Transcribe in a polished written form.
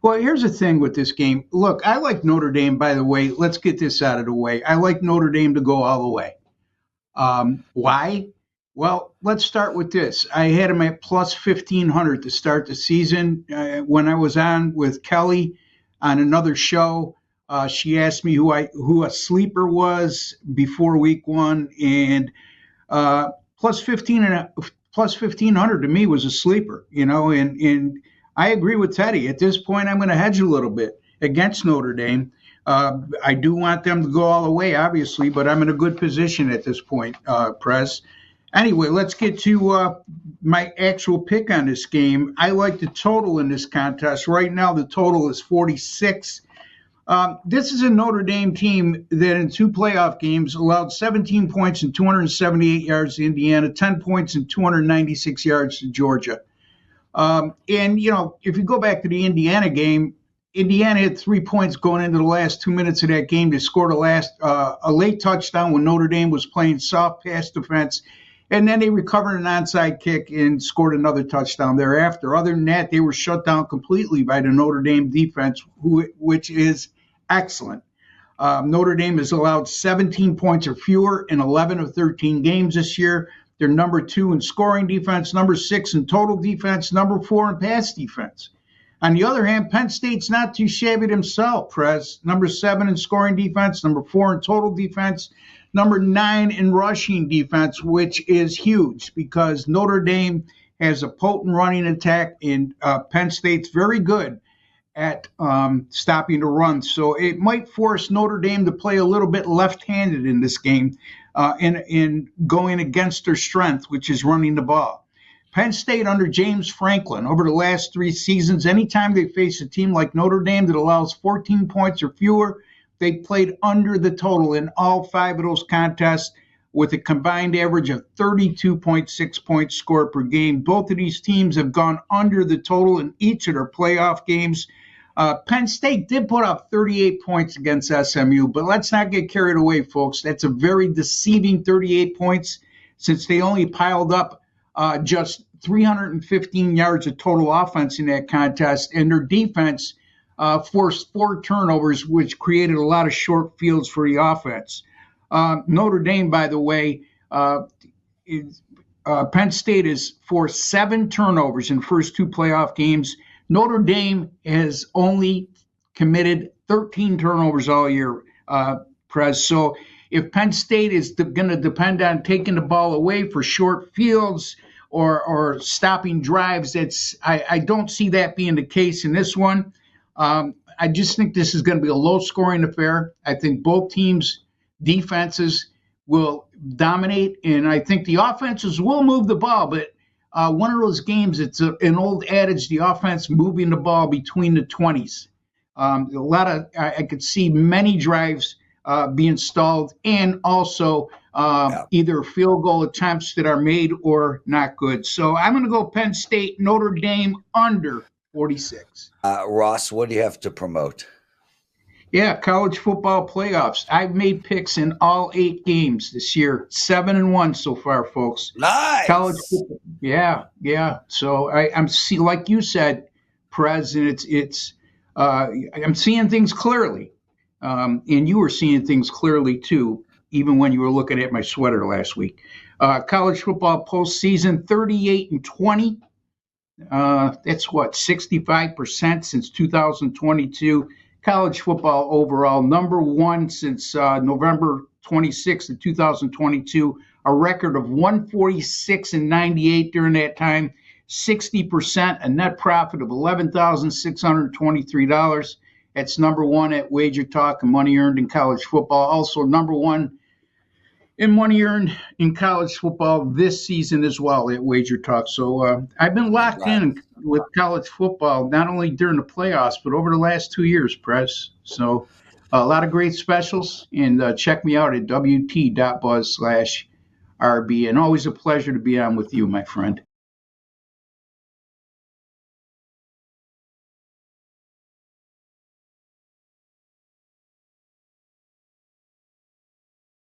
Well, here's the thing with this game. Look, I like Notre Dame, by the way. Let's get this out of the way. I like Notre Dame to go all the way. Why? Well, let's start with this. I had him at plus 1,500 to start the season. When I was on with Kelly on another show, she asked me who a sleeper was before week one, and plus 1,500 to me was a sleeper, and I agree with Teddy. At this point, I'm going to hedge a little bit against Notre Dame. I do want them to go all the way, obviously, but I'm in a good position at this point, Prez. Anyway, let's get to my actual pick on this game. I like the total in this contest. Right now, the total is 46. This is a Notre Dame team that in two playoff games allowed 17 points and 278 yards to Indiana, 10 points and 296 yards to Georgia. And, if you go back to the Indiana game, Indiana had 3 points going into the last 2 minutes of that game. They scored a late touchdown when Notre Dame was playing soft pass defense. And then they recovered an onside kick and scored another touchdown thereafter. Other than that, they were shut down completely by the Notre Dame defense, which is excellent. Notre Dame has allowed 17 points or fewer in 11 of 13 games this year. They're number 2 in scoring defense, number 6 in total defense, number 4 in pass defense. On the other hand, Penn State's not too shabby themselves, Prez. Number 7 in scoring defense, number 4 in total defense, number 9 in rushing defense, which is huge because Notre Dame has a potent running attack, and Penn State's very good at stopping the run. So it might force Notre Dame to play a little bit left-handed in this game in going against their strength, which is running the ball. Penn State under James Franklin over the last 3 seasons, anytime they face a team like Notre Dame that allows 14 points or fewer, they played under the total in all 5 of those contests with a combined average of 32.6 points scored per game. Both of these teams have gone under the total in each of their playoff games. Penn State did put up 38 points against SMU, but let's not get carried away, folks. That's a very deceiving 38 points since they only piled up just 315 yards of total offense in that contest, and their defense forced 4 turnovers, which created a lot of short fields for the offense. Notre Dame, by the way, Penn State has forced 7 turnovers in the first 2 playoff games. Notre Dame has only committed 13 turnovers all year, Prez. So if Penn State is going to depend on taking the ball away for short fields or stopping drives, I don't see that being the case in this one. I just think this is going to be a low-scoring affair. I think both teams' defenses will dominate, and I think the offenses will move the ball. But one of those games, it's an old adage, the offense moving the ball between the 20s. I could see many drives being stalled, and also either field goal attempts that are made or not good. So I'm going to go Penn State, Notre Dame under 46. Ross, what do you have to promote? Yeah, college football playoffs. I've made picks in all 8 games this year, 7-1 so far, folks. Nice. College football. Yeah. So I'm like you said, Perez, and I'm seeing things clearly. And you were seeing things clearly too, even when you were looking at my sweater last week. College football postseason, 38-20. That's 65% since 2022. College football overall, number 1 since November 26th of 2022. A record of 146-98 during that time. 60%, a net profit of $11,623. That's number 1 at Wager Talk and money earned in college football. Also number 1 in money earned in college football this season as well at Wager Talk. So I've been locked in with college football, not only during the playoffs, but over the last 2 years, Press. So a lot of great specials, and check me out at wt.buzz/RB. And always a pleasure to be on with you, my friend.